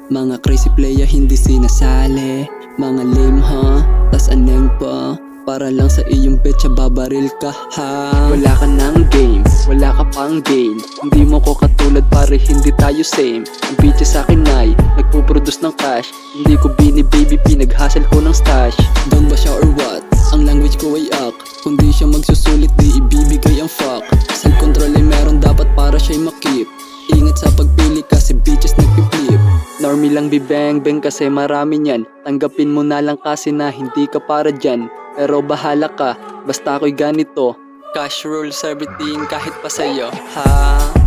Mga crazy playa hindi sinasali. Mga lame ha, tas aneng pa. Para lang sa iyong betcha babaril ka ha. Wala ka ng game, wala ka pang gain. Hindi mo ko katulad pare, hindi tayo same. Ang bitches sa akin ay nagpo-produce ng cash. Hindi ko bini baby, pinag-hustle ko ng stash. Doon ba siya or what? Ang language ko ay ak. Kung di siya magsusulit, di ibibigay ang fuck. Self-control ay meron dapat para siya'y makip. Ingat sa pagpili kasi bitches nagpiplip. Normie lang bibang-bang kasi marami niyan. Tanggapin mo na lang kasi na hindi ka para dyan. Pero bahala ka, basta ako'y ganito. Cash rules everything kahit pa sa'yo, ha?